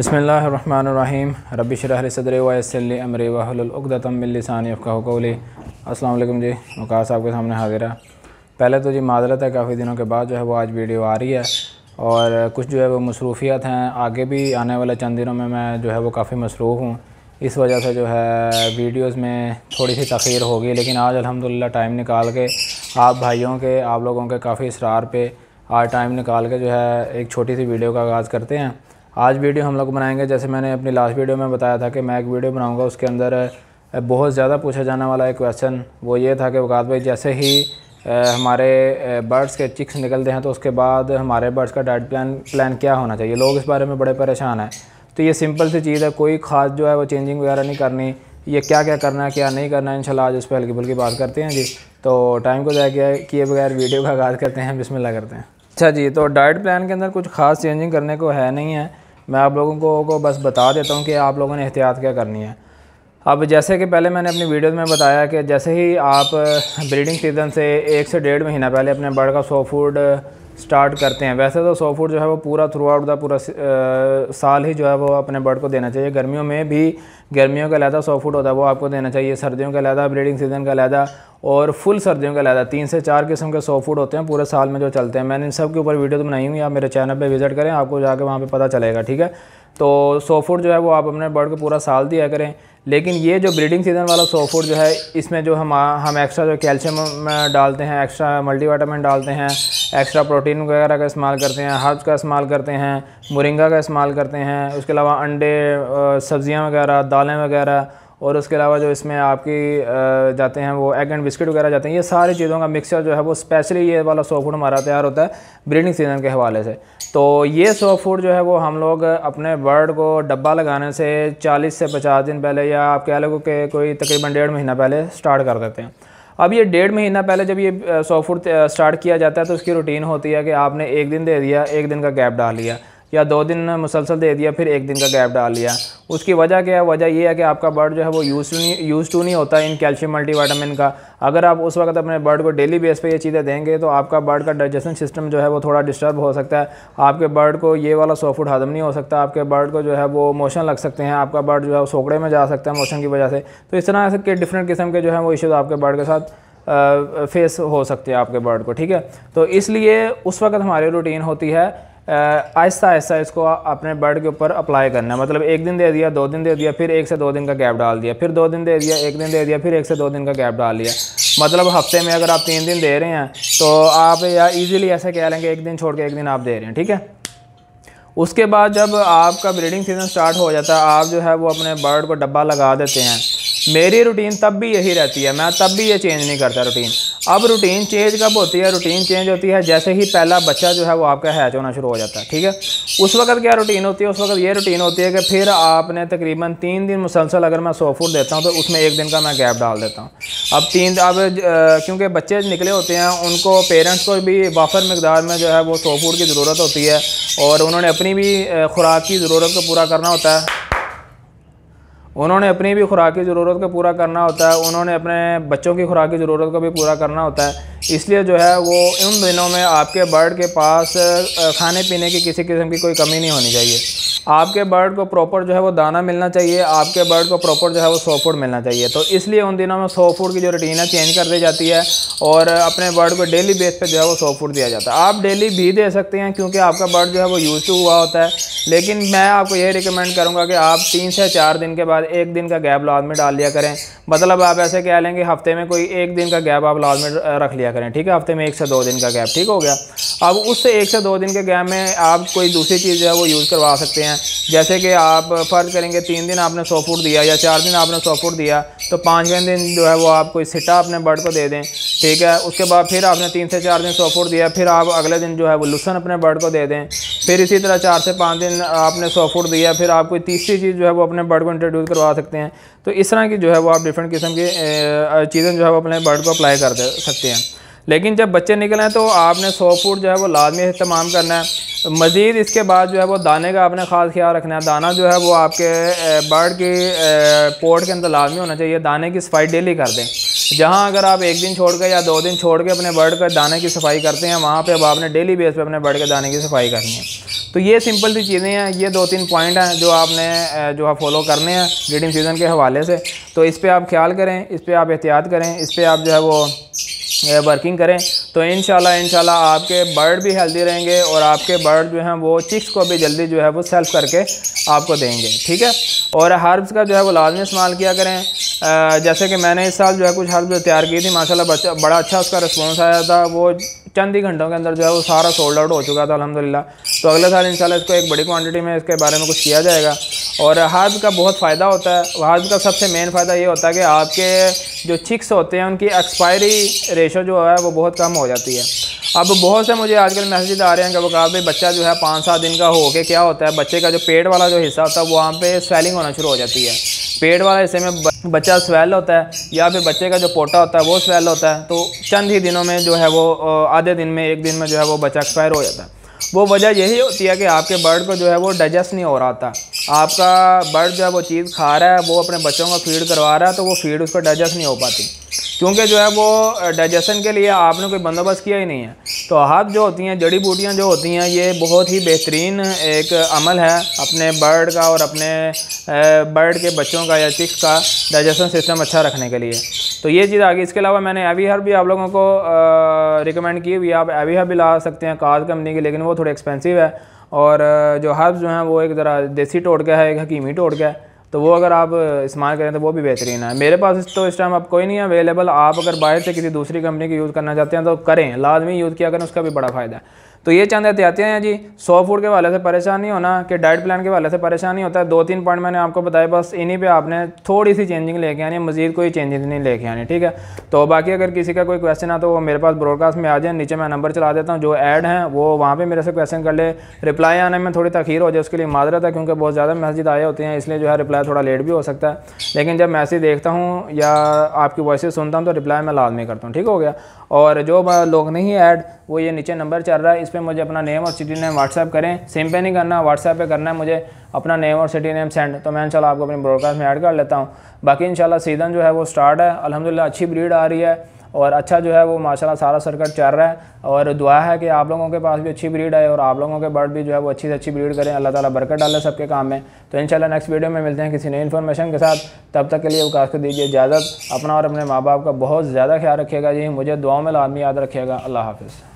बिस्मिल्लाहिर्रहमानिर्रहीम रब्बि इश्रह ली सदरी व यस्सिर ली अमरी वहलुल उक़दतम मिन लिसानी यफ़क़हू क़ौली। अस्सलाम वालेकुम जी, वक़ास साहब के सामने हाज़िर है। पहले तो जी माज़रत है, काफ़ी दिनों के बाद जो है वो आज वीडियो आ रही है और कुछ जो है वो मसरूफ़ियत हैं। आगे भी आने वाले चंद दिनों में मैं जो है वो काफ़ी मसरूफ़ हूँ, इस वजह से जो है वीडियोज़ में थोड़ी सी तख़ीर होगी। लेकिन आज अल्हम्दुलिल्लाह टाइम निकाल के आप भाइयों के, आप लोगों के काफ़ी इसरार पे आज टाइम निकाल के जो है एक छोटी सी वीडियो का आगाज़ करते हैं। आज वीडियो हम लोग बनाएंगे, जैसे मैंने अपनी लास्ट वीडियो में बताया था कि मैं एक वीडियो बनाऊंगा, उसके अंदर बहुत ज़्यादा पूछा जाने वाला एक क्वेश्चन वो ये था कि वक़ास भाई जैसे ही हमारे बर्ड्स के चिक्स निकलते हैं तो उसके बाद हमारे बर्ड्स का डाइट प्लान क्या होना चाहिए। लोग इस बारे में बड़े परेशान हैं। तो ये सिंपल सी चीज़ है, कोई ख़ास जो है वो चेंजिंग वगैरह नहीं करनी। ये क्या क्या करना है क्या नहीं करना है, इंशाल्लाह आज इस पर हल्की फुल्की बात करते हैं जी। तो टाइम को ज़ाया किए बगैर वीडियो का आगाज़ करते हैं, बिस्मिल्लाह करते हैं। अच्छा जी, तो डाइट प्लान के अंदर कुछ ख़ास चेंजिंग करने को है नहीं है। मैं आप लोगों को बस बता देता हूँ कि आप लोगों ने एहतियात क्या करनी है। अब जैसे कि पहले मैंने अपनी वीडियो में बताया कि जैसे ही आप ब्रीडिंग सीज़न से 1 से 1.5 महीना पहले अपने बर्ड का सॉफ्ट फूड स्टार्ट करते हैं। वैसे तो सॉफ्ट फूड जो है वो पूरा थ्रू आउट द पूरा साल ही जो है वो अपने बर्ड को देना चाहिए। गर्मियों में भी गर्मियों का अलहदा सॉफ्ट फूड होता है वो आपको देना चाहिए, सर्दियों का अलहदा, ब्रीडिंग सीज़न का अलहदा और फुल सर्दियों का अलहदा। 3 से 4 किस्म के सॉफ्ट फूड होते हैं पूरे साल में जो चलते हैं। मैंने इन सब के ऊपर वीडियो तो बनाई हुई है, आप मेरे चैनल पर विजिट करें, आपको जाकर वहाँ पर पता चलेगा, ठीक है। तो सॉफ्ट फूड जो है वो आप अपने बर्ड को पूरा साल दिया करें। लेकिन ये जो ब्रीडिंग सीज़न वाला सॉफ्ट फूड जो है, इसमें जो हम एक्स्ट्रा जो कैल्शियम डालते हैं, एक्स्ट्रा मल्टीविटामिन डालते हैं, एक्स्ट्रा प्रोटीन वगैरह का इस्तेमाल करते हैं, हर्ब्स का इस्तेमाल करते हैं, मोरिंगा का इस्तेमाल करते हैं, उसके अलावा अंडे, सब्ज़ियाँ वगैरह, दालें वगैरह, और उसके अलावा जो इसमें आपकी जाते हैं वो एग एंड बिस्किट वगैरह जाते हैं। ये सारी चीज़ों का मिक्सचर जो है वो स्पेशली ये वाला सॉफ्ट फूड हमारा तैयार होता है ब्रीडिंग सीज़न के हवाले से। तो ये सॉफ्ट फूड जो है वो हम लोग अपने बर्ड को डब्बा लगाने से 40 से 50 दिन पहले, या आप कह लो कि कोई तकरीबन 1.5 महीना पहले स्टार्ट कर देते हैं। अब ये 1.5 महीना पहले जब ये सॉफ्ट फूड स्टार्ट किया जाता है तो उसकी रूटीन होती है कि आपने 1 दिन दे दिया, 1 दिन का गैप डाल लिया, या 2 दिन मुसलसल दे दिया, फिर 1 दिन का गैप डाल लिया। उसकी वजह क्या है? वजह ये है कि आपका बर्ड जो है वो यूज़ टू नहीं होता इन कैल्शियम मल्टीविटामिन का। अगर आप उस वक्त अपने बर्ड को डेली बेस पे ये चीज़ें देंगे तो आपका बर्ड का डाइजेशन सिस्टम जो है वो थोड़ा डिस्टर्ब हो सकता है। आपके बर्ड को ये वाला सॉफ्ट फूड हजम नहीं हो सकता, आपके बर्ड को जो है वो मोशन लग सकते हैं, आपका बर्ड जो है वो सोकड़े में जा सकता है मोशन की वजह से। तो इस तरह के डिफरेंट किस्म के जो है वो इश्यूज़ आपके बर्ड के साथ फेस हो सकते हैं आपके बर्ड को, ठीक है। तो इसलिए उस वक्त हमारी रूटीन होती है आहिस्ता आहिस्ता इसको अपने बर्ड के ऊपर अप्लाई करना है। मतलब 1 दिन दे दिया, 2 दिन दे दिया, फिर 1 से 2 दिन का गैप डाल दिया, फिर 2 दिन दे दिया, 1 दिन दे दिया, फिर 1 से 2 दिन का गैप डाल लिया। मतलब हफ्ते में अगर आप 3 दिन दे रहे हैं तो आप या ईजिली ऐसे कह लेंगे 1 दिन छोड़ के 1 दिन आप दे रहे हैं, ठीक है। उसके बाद जब आपका ब्रीडिंग सीज़न स्टार्ट हो जाता है, आप जो है वो अपने बर्ड को डब्बा लगा देते हैं। मेरी रूटीन तब भी यही रहती है, मैं तब भी ये चेंज नहीं करता रूटीन। अब रूटीन चेंज कब होती है? रूटीन चेंज होती है जैसे ही पहला बच्चा जो है वो आपका हैच होना शुरू हो जाता है, ठीक है। उस वक्त क्या रूटीन होती है? उस वक्त ये रूटीन होती है कि फिर आपने तकरीबन 3 दिन मुसलसल अगर मैं सॉफ्ट फूड देता हूँ तो उसमें 1 दिन का मैं गैप डाल देता हूँ। अब क्योंकि बच्चे निकले होते हैं, उनको पेरेंट्स को भी वाफर मकदार में जो है वो सॉफ्ट फूड की ज़रूरत होती है और उन्होंने अपनी भी खुराक की ज़रूरत को पूरा करना होता है। उन्होंने अपनी भी खुराक की ज़रूरत को पूरा करना होता है, उन्होंने अपने बच्चों की खुराक की ज़रूरत को भी पूरा करना होता है। इसलिए जो है वो इन दिनों में आपके बर्ड के पास खाने पीने की किसी किस्म की कोई कमी नहीं होनी चाहिए। आपके बर्ड को प्रॉपर जो है वो दाना मिलना चाहिए, आपके बर्ड को प्रॉपर जो है वो सॉफ्ट फूड मिलना चाहिए। तो इसलिए उन दिनों में सॉफ्ट फूड की जो रूटीन है चेंज कर दी जाती है और अपने बर्ड को डेली बेस पे जो है वो सॉफ्ट फूड दिया जाता है। आप डेली भी दे सकते हैं क्योंकि आपका बर्ड जो है वो यूज़ टू हुआ होता है। लेकिन मैं आपको यही रिकमेंड करूँगा कि आप 3 से 4 दिन के बाद 1 दिन का गैप लाजमी डाल लिया करें। मतलब आप ऐसे कह लेंगे हफ्ते में कोई 1 दिन का गैप आप लाजमी रख लिया करें, ठीक है। हफ्ते में 1 से 2 दिन का गैप, ठीक हो गया। अब उससे 1 से 2 दिन के गैप में आप कोई दूसरी चीज़ जो है वो यूज़ करवा सकते हैं। जैसे कि आप फ़र्ज़ करेंगे 3 दिन आपने सॉफ्ट फूड दिया या 4 दिन आपने सॉफ्ट फूड दिया, तो 5वें दिन जो है वो आप कोई सिट्टा अपने बर्ड को दे दें, ठीक है। उसके बाद फिर आपने 3 से 4 दिन सॉफ्ट फूड दिया, फिर आप अगले दिन जो है वो लुसन अपने बर्ड को दे दें। फिर इसी तरह 4 से 5 दिन आपने सॉफ्ट फूड दिया, फिर आप कोई तीसरी चीज़ जो है वो अपने बर्ड को इंट्रोड्यूस करवा सकते हैं। तो इस तरह की जो है वो आप डिफरेंट किस्म की चीज़ें जो है वो अपने बर्ड को अप्लाई कर सकते हैं। लेकिन जब बच्चे निकले तो आपने सॉफ्ट फूड जो है वो लाजमी इस्तेमाल करना है। मज़ीद इसके बाद जो है वो दाने का आपने ख़ास ख्याल रखना है। दाना जो है वो आपके बर्ड की पोर्ट के अंदर लाजमी होना चाहिए। दाने की सफाई डेली कर दें। जहाँ अगर आप 1 दिन छोड़ के या 2 दिन छोड़ के अपने बर्ड के दाने की सफाई करते हैं, वहाँ पे अब आपने डेली बेस पे अपने बर्ड के दाने की सफाई करनी है। तो ये सिंपल सी चीज़ें हैं, ये 2-3 पॉइंट हैं जो आपने जो है फॉलो करने हैं ब्रीडिंग सीज़न के हवाले से। तो इस पर आप ख्याल करें, इस पर आप एहतियात करें, इस पर आप जो है वो वर्किंग करें, तो इंशाल्लाह आपके बर्ड भी हेल्दी रहेंगे और आपके बर्ड जो हैं वो चिक्स को भी जल्दी जो है वो सेल्फ करके आपको देंगे, ठीक है। और हर्ब्स का जो है वो लाजमी इस्तेमाल किया करें। जैसे कि मैंने इस साल जो है कुछ हर्ब्स तैयार की थी, माशाल्लाह बड़ा अच्छा उसका रिस्पॉन्स आया था। वो चंद ही घंटों के अंदर जो है वो सारा सोल्ड आउट हो चुका था अल्हम्दुलिल्लाह। तो अगले साल इंशाल्लाह इसको एक बड़ी क्वांटिटी में इसके बारे में कुछ किया जाएगा। और हर्ब का बहुत फ़ायदा होता है। हर्ब का सबसे मेन फ़ायदा ये होता है कि आपके जो चिक्स होते हैं उनकी एक्सपायरी रेशो जो है वो बहुत कम हो जाती है। अब बहुत से मुझे आजकल मैसेज आ रहे हैं कि वकार भाई बच्चा जो है 5-7 दिन का हो के क्या होता है, बच्चे का जो पेट वाला जो हिस्सा होता है वहाँ पे स्वेलिंग होना शुरू हो जाती है। पेट वाला हिस्से में बच्चा स्वेल होता है या फिर बच्चे का जो पोटा होता है वो स्वेल होता है। तो चंद ही दिनों में जो है वो आधे दिन में, एक दिन में जो है वो बच्चा एक्सपायर हो जाता है। वो वजह यही होती है कि आपके बर्ड को जो है वो डाइजेस्ट नहीं हो रहा था। आपका बर्ड जो है वो चीज़ खा रहा है, वो अपने बच्चों को फीड करवा रहा है, तो वो फीड उसको डाइजेस्ट नहीं हो पाती, क्योंकि जो है वो डाइजेशन के लिए आपने कोई बंदोबस्त किया ही नहीं है। तो हर्ब जो होती हैं, जड़ी बूटियाँ जो होती हैं, ये बहुत ही बेहतरीन एक अमल है अपने बर्ड का और अपने बर्ड के बच्चों का या चिक्स का डाइजेशन सिस्टम अच्छा रखने के लिए। तो ये चीज़ आ गई। इसके अलावा मैंने एवी हर्ब भी आप लोगों को रिकमेंड की हुई। आप एवी हर्ब भी ला सकते हैं काज कंपनी की, लेकिन वो थोड़ी एक्सपेंसिव है। और जो हर्ब्स जो हैं वो एक ज़रा देसी टोटका है, एक हकीमी टोटका है, तो वो अगर आप इस्तेमाल करें तो वो भी बेहतरीन है। मेरे पास तो इस टाइम अब कोई नहीं है अवेलेबल। आप अगर बाहर से किसी दूसरी कंपनी की यूज़ करना चाहते हैं तो करें, लाजमी यूज़ किया करें, उसका भी बड़ा फ़ायदा है। तो ये चंद एहतियातें हैं जी। सॉफ्ट फूड के हवाले से परेशान नहीं होना, कि डाइट प्लान के हवाले से परेशान नहीं होता है। 2-3 पॉइंट मैंने आपको बताया, बस इन्हीं पे आपने थोड़ी सी चेंजिंग लेके आनी है, मज़ीद कोई चेंजेस नहीं लेके आनी, ठीक है। तो बाकी अगर किसी का कोई क्वेश्चन है तो वो मेरे पास ब्रॉडकास्ट में आ जाए, नीचे मैं नंबर चला देता हूँ, जो ऐड हैं वो वहाँ पर मेरे से क्वेश्चन कर ले। रिप्लाई आने में थोड़ी तखीर हो जाए उसके लिए माजरत है, क्योंकि बहुत ज़्यादा मैसेज आए होते हैं, इसलिए जो है रिप्लाई थोड़ा लेट भी हो सकता है। लेकिन जब मैसेज देखता हूँ या आपकी वॉइसेस सुनता हूँ तो रिप्लाई मैं लाजमी करता हूँ, ठीक हो गया। और जो लोग नहीं ऐड, वो ये नीचे नंबर चल रहा है, इस पर मुझे अपना नेम और सिटी नेम व्हाट्सएप करें। सिम पे नहीं करना, व्हाट्सएप पे करना है मुझे अपना नेम और सिटी नेम सेंड, तो मैं इंशाल्लाह आपको अपनी ब्रॉडकास्ट में ऐड कर लेता हूँ। बाकी इंशाल्लाह सीज़न जो है वो स्टार्ट है, अल्हम्दुलिल्लाह अच्छी ब्रीड आ रही है और अच्छा जो है वो माशाल्लाह सारा सर्कट चल रहा है। और दुआ है कि आप लोगों के पास भी अच्छी ब्रीड आए और आप लोगों के बर्ड भी जो है वो अच्छी से अच्छी ब्रीड करें, अल्लाह ताला बरकत डाले सबके काम में। तो इंशाल्लाह नेक्स्ट वीडियो में मिलते हैं किसी नई इन्फॉर्मेशन के साथ। तब तक के लिए अवकाश को दीजिए इजाज़त। अपना और अपने माँ बाप का बहुत ज़्यादा ख्याल रखिएगा जी, मुझे दुआओं में लाजमी याद रखिएगा। अल्लाह हाफ़िज़।